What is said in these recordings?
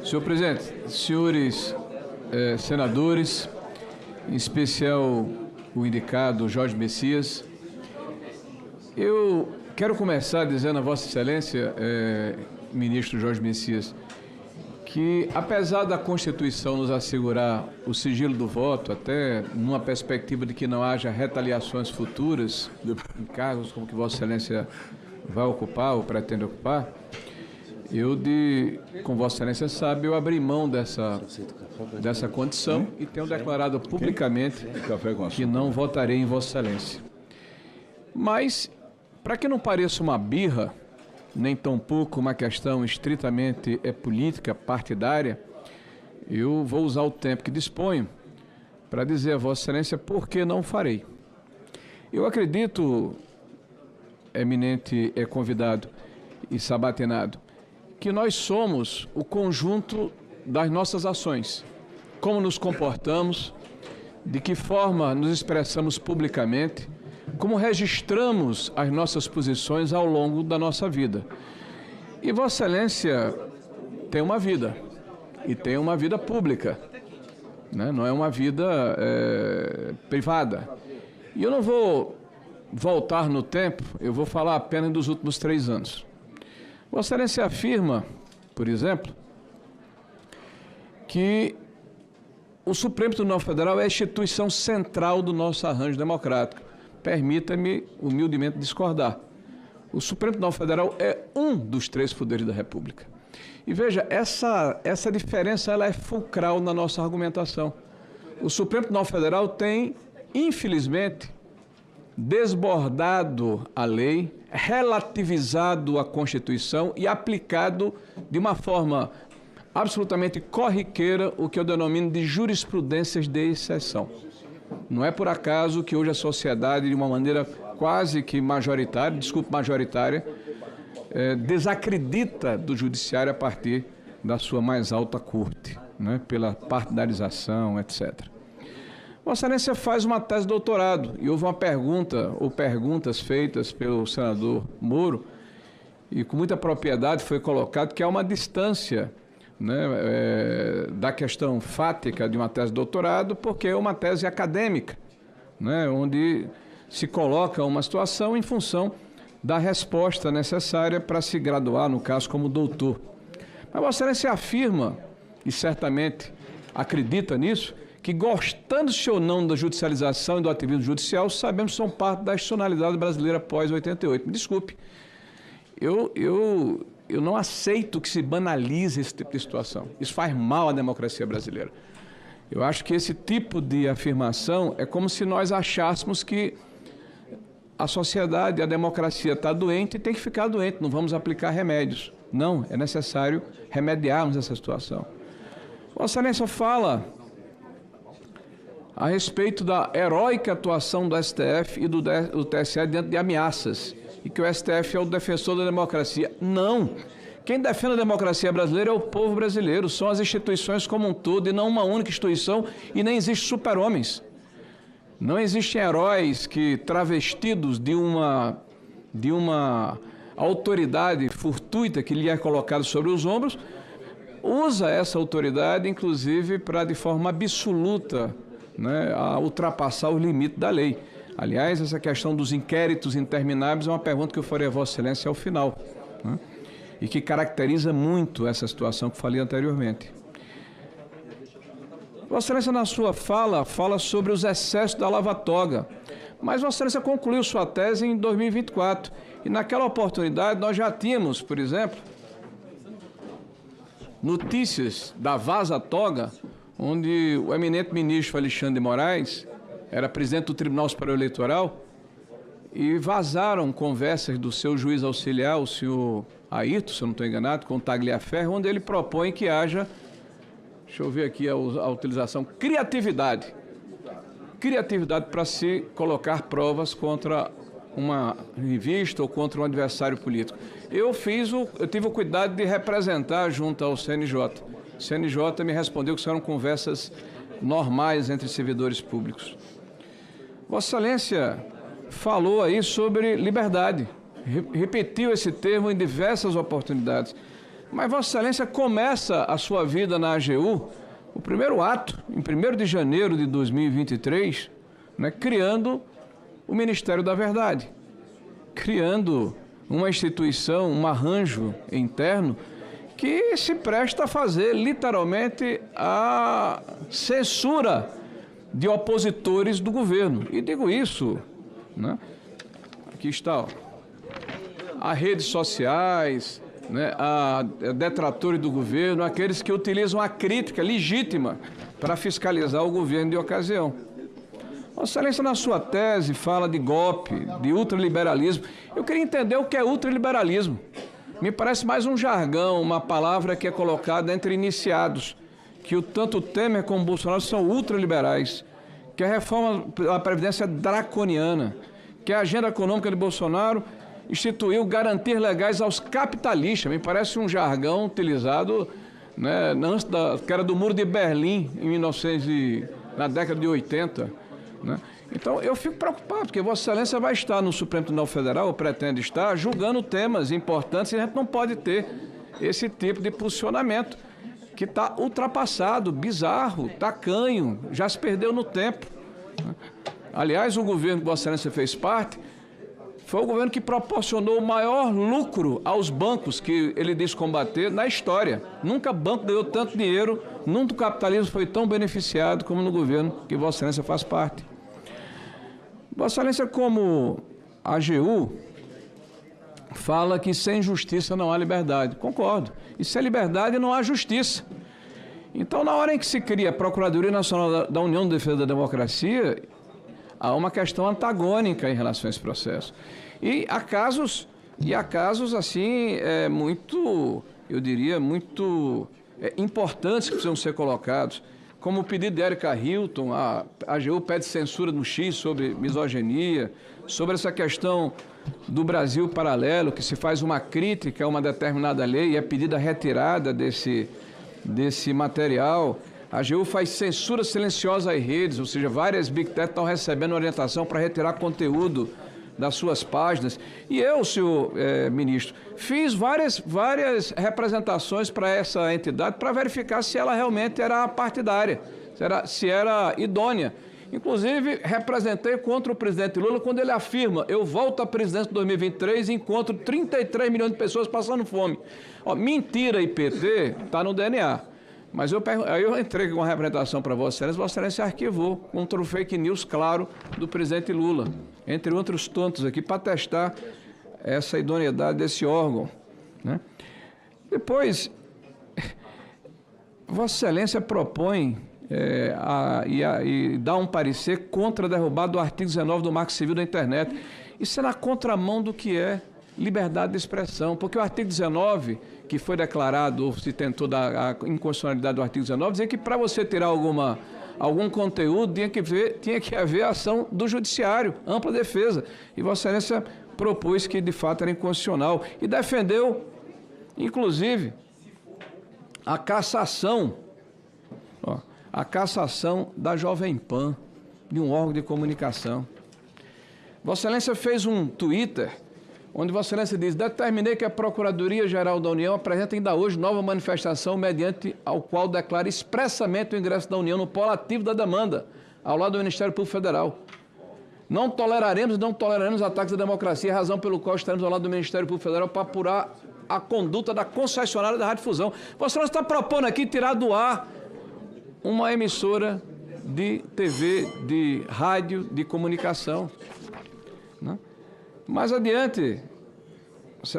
Senhor presidente, senhores senadores, em especial o indicado Jorge Messias, eu quero começar dizendo a Vossa Excelência, ministro Jorge Messias, que apesar da Constituição nos assegurar o sigilo do voto, até numa perspectiva de que não haja retaliações futuras em cargos como que Vossa Excelência vai ocupar ou pretende ocupar, como Vossa Excelência sabe, eu abri mão dessa condição e tenho declarado publicamente que não votarei em Vossa Excelência. Mas, para que não pareça uma birra, nem tampouco uma questão estritamente política, partidária, eu vou usar o tempo que disponho para dizer a Vossa Excelência por que não farei. Eu acredito, eminente convidado e sabatinado, que nós somos o conjunto das nossas ações, como nos comportamos, de que forma nos expressamos publicamente, como registramos as nossas posições ao longo da nossa vida. E Vossa Excelência tem uma vida, e tem uma vida pública, né? Não é uma vida privada. E eu não vou voltar no tempo, eu vou falar apenas dos últimos 3 anos. Vossa Excelência afirma, por exemplo, que o Supremo Tribunal Federal é a instituição central do nosso arranjo democrático. Permita-me humildemente discordar. O Supremo Tribunal Federal é um dos 3 poderes da República. E veja, essa diferença ela é fulcral na nossa argumentação. O Supremo Tribunal Federal tem, infelizmente, desbordado a lei, relativizado a Constituição e aplicado de uma forma absolutamente corriqueira o que eu denomino de jurisprudências de exceção. Não é por acaso que hoje a sociedade, de uma maneira quase que majoritária, desacredita do judiciário a partir da sua mais alta corte, né, pela partidarização, etc. Vossa Excelência faz uma tese de doutorado e houve uma pergunta ou perguntas feitas pelo senador Moro e com muita propriedade foi colocado que há uma distância, né, da questão fática de uma tese de doutorado porque é uma tese acadêmica, né, onde se coloca uma situação em função da resposta necessária para se graduar, no caso, como doutor. Mas Vossa Excelência afirma, e certamente acredita nisso, que gostando-se ou não da judicialização e do ativismo judicial, sabemos que são parte da institucionalidade brasileira pós-88. Me desculpe, eu não aceito que se banalize esse tipo de situação. Isso faz mal à democracia brasileira. Eu acho que esse tipo de afirmação é como se nós achássemos que a sociedade, a democracia está doente e tem que ficar doente, não vamos aplicar remédios. Não, é necessário remediarmos essa situação. Vossa Excelência fala a respeito da heróica atuação do STF e do TSE diante de ameaças, e que o STF é o defensor da democracia. Não! Quem defende a democracia brasileira é o povo brasileiro, são as instituições como um todo, e não uma única instituição, e nem existe super-homens. Não existem heróis que, travestidos de uma autoridade fortuita que lhe é colocada sobre os ombros, usa essa autoridade, inclusive, para, de forma absoluta, né, a ultrapassar o limite da lei. Aliás, essa questão dos inquéritos intermináveis é uma pergunta que eu farei a Vossa Excelência ao final, né, e que caracteriza muito essa situação que falei anteriormente. Vossa Excelência, na sua fala sobre os excessos da lava-toga, mas Vossa Excelência concluiu sua tese em 2024, e naquela oportunidade nós já tínhamos, por exemplo, notícias da vaza-toga, onde o eminente ministro Alexandre de Moraes era presidente do Tribunal Superior Eleitoral e vazaram conversas do seu juiz auxiliar, o senhor Ayrton, se eu não estou enganado, com o Tagliaferro, onde ele propõe que haja, deixa eu ver aqui a utilização, criatividade para se colocar provas contra uma revista ou contra um adversário político. Eu tive o cuidado de representar junto ao CNJ. O CNJ me respondeu que eram conversas normais entre servidores públicos. Vossa Excelência falou aí sobre liberdade, repetiu esse termo em diversas oportunidades. Mas Vossa Excelência começa a sua vida na AGU, o primeiro ato, em 1º de janeiro de 2023, né, criando o Ministério da Verdade, criando uma instituição, um arranjo interno que se presta a fazer literalmente a censura de opositores do governo. E digo isso, né? Aqui está, ó, as redes sociais, né, a detratores do governo, aqueles que utilizam a crítica legítima para fiscalizar o governo de ocasião. Vossa Excelência, na sua tese, fala de golpe, de ultraliberalismo. Eu queria entender o que é ultraliberalismo. Me parece mais um jargão, uma palavra que é colocada entre iniciados, que tanto Temer como Bolsonaro são ultraliberais, que a reforma da Previdência é draconiana, que a agenda econômica de Bolsonaro instituiu garantias legais aos capitalistas. Me parece um jargão utilizado, né, antes que era do Muro de Berlim, na década de 80. Né? Então, eu fico preocupado, porque Vossa Excelência vai estar no Supremo Tribunal Federal, ou pretende estar, julgando temas importantes, e a gente não pode ter esse tipo de posicionamento, que está ultrapassado, bizarro, tacanho, já se perdeu no tempo. Aliás, o governo que Vossa Excelência fez parte foi o governo que proporcionou o maior lucro aos bancos que ele diz combater na história. Nunca banco ganhou tanto dinheiro, nunca o capitalismo foi tão beneficiado como no governo que Vossa Excelência faz parte. Vossa Excelência, como AGU, fala que sem justiça não há liberdade. Concordo. E sem liberdade não há justiça. Então, na hora em que se cria a Procuradoria Nacional da União de Defesa da Democracia, há uma questão antagônica em relação a esse processo. E há casos assim, eu diria, muito importantes que precisam ser colocados, como o pedido de Érica Hilton, a AGU pede censura no X sobre misoginia, sobre essa questão do Brasil paralelo, que se faz uma crítica a uma determinada lei e é pedida a retirada desse material. A AGU faz censura silenciosa às redes, ou seja, várias Big Tech estão recebendo orientação para retirar conteúdo das suas páginas. E eu, senhor ministro, fiz várias representações para essa entidade para verificar se ela realmente era partidária, se era idônea. Inclusive, representei contra o presidente Lula quando ele afirma: eu volto à presidência em 2023 e encontro 33 milhões de pessoas passando fome. Ó, mentira e PT está no DNA. Mas aí eu entrei com uma representação para Vossa Excelência arquivou contra o fake news claro do presidente Lula, entre outros tantos aqui, para testar essa idoneidade desse órgão. Né? Depois, Vossa Excelência propõe e dá um parecer contra a derrubada do artigo 19 do Marco Civil da Internet. Isso é na contramão do que é liberdade de expressão, porque o artigo 19, que foi declarado, ou se tentou dar a inconstitucionalidade do artigo 19, dizia que para você tirar algum conteúdo tinha que haver ação do judiciário, ampla defesa. E Vossa Excelência propôs que de fato era inconstitucional e defendeu, inclusive, a cassação da Jovem Pan, de um órgão de comunicação. Vossa Excelência fez um Twitter onde Vossa Excelência diz: determinei que a Procuradoria-Geral da União apresente ainda hoje nova manifestação mediante ao qual declara expressamente o ingresso da União no polo ativo da demanda, ao lado do Ministério Público Federal. Não toleraremos ataques à democracia, razão pelo qual estaremos ao lado do Ministério Público Federal para apurar a conduta da concessionária da radiodifusão. Vossa Excelência está propondo aqui tirar do ar uma emissora de TV, de rádio, de comunicação, né? Mais adiante,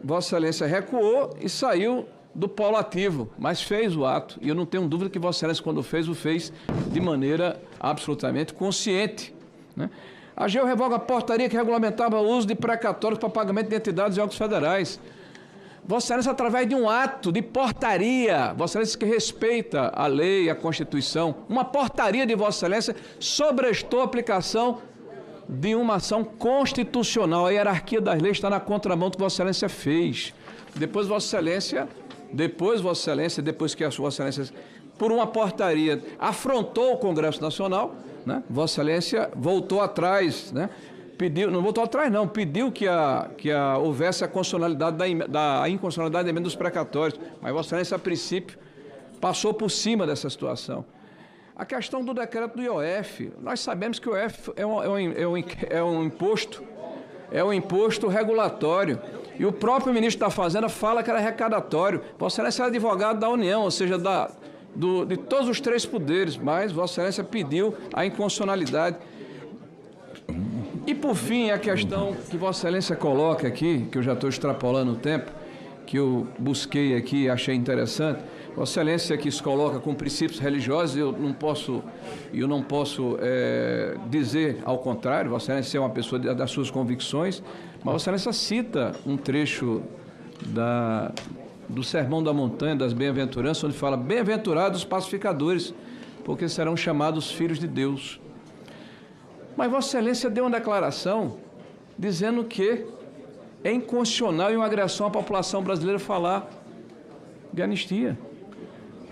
Vossa Excelência recuou e saiu do polo ativo, mas fez o ato. E eu não tenho dúvida que Vossa Excelência, quando fez, o fez de maneira absolutamente consciente. Né? A AGU revoga a portaria que regulamentava o uso de precatórios para pagamento de entidades e órgãos federais. Vossa Excelência, através de um ato de portaria, Vossa Excelência que respeita a lei, a Constituição, uma portaria de Vossa Excelência sobrestou a aplicação de uma ação constitucional. A hierarquia das leis está na contramão do que Vossa Excelência fez. Depois que a Vossa Excelência, por uma portaria, afrontou o Congresso Nacional, né? Vossa Excelência voltou atrás, né? pediu, não voltou atrás não, pediu que houvesse a constitucionalidade da inconstitucionalidade da emenda dos precatórios, mas Vossa Excelência, a princípio, passou por cima dessa situação. A questão do decreto do IOF, nós sabemos que o IOF é um imposto regulatório, e o próprio ministro da Fazenda fala que era arrecadatório. Vossa Excelência é advogado da União, ou seja, de todos os 3 poderes, mas Vossa Excelência pediu a inconstitucionalidade. E, por fim, a questão que Vossa Excelência coloca aqui, que eu já estou extrapolando o tempo, que eu busquei aqui e achei interessante. Vossa Excelência que se coloca com princípios religiosos, eu não posso dizer ao contrário. Vossa Excelência é uma pessoa das suas convicções, mas Vossa Excelência cita um trecho do Sermão da Montanha, das Bem-aventuranças, onde fala: bem-aventurados os pacificadores, porque serão chamados filhos de Deus. Mas Vossa Excelência deu uma declaração dizendo que é inconstitucional e uma agressão à população brasileira falar de anistia.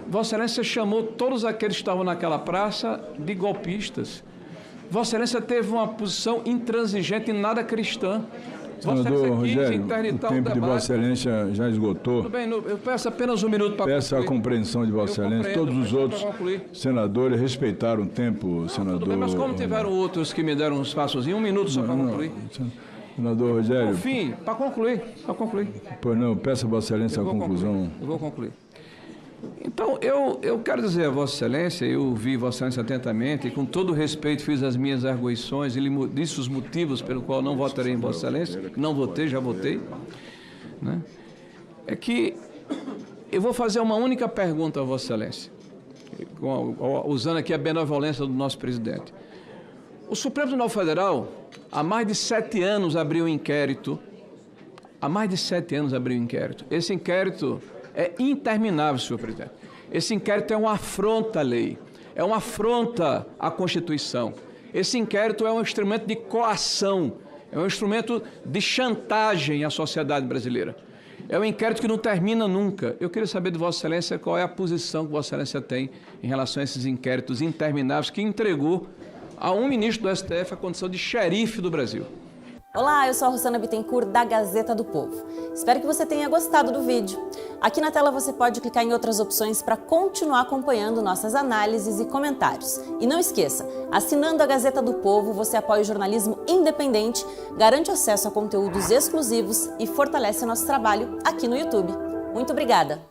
Vossa Excelência chamou todos aqueles que estavam naquela praça de golpistas. Vossa Excelência teve uma posição intransigente e nada cristã. Senador Rogério, o tempo de Vossa Excelência já esgotou. Tudo bem, eu peço apenas um minuto para concluir. Peço a compreensão de Vossa Excelência. Todos os outros senadores respeitaram o tempo, senador. Tudo bem, mas como tiveram outros que me deram um espaçozinho, um minuto só para concluir. Senador Rogério. Por fim, para concluir. Pois não, peço a Vossa Excelência a conclusão. Eu vou concluir. Então, eu quero dizer a Vossa Excelência, eu ouvi Vossa Excelência atentamente e com todo respeito fiz as minhas arguições e lhe disse os motivos pelo qual não votarei em Vossa Excelência, não votei, já votei, né? É que eu vou fazer uma única pergunta a Vossa Excelência, usando aqui a benevolência do nosso presidente. O Supremo Tribunal Federal, há mais de 7 anos abriu um inquérito, Esse inquérito é interminável, senhor presidente. Esse inquérito é uma afronta à lei, é uma afronta à Constituição. Esse inquérito é um instrumento de coação, é um instrumento de chantagem à sociedade brasileira. É um inquérito que não termina nunca. Eu queria saber de Vossa Excelência qual é a posição que Vossa Excelência tem em relação a esses inquéritos intermináveis que entregou a um ministro do STF a condição de xerife do Brasil. Olá, eu sou a Rossana Bittencourt, da Gazeta do Povo. Espero que você tenha gostado do vídeo. Aqui na tela você pode clicar em outras opções para continuar acompanhando nossas análises e comentários. E não esqueça, assinando a Gazeta do Povo, você apoia o jornalismo independente, garante acesso a conteúdos exclusivos e fortalece nosso trabalho aqui no YouTube. Muito obrigada!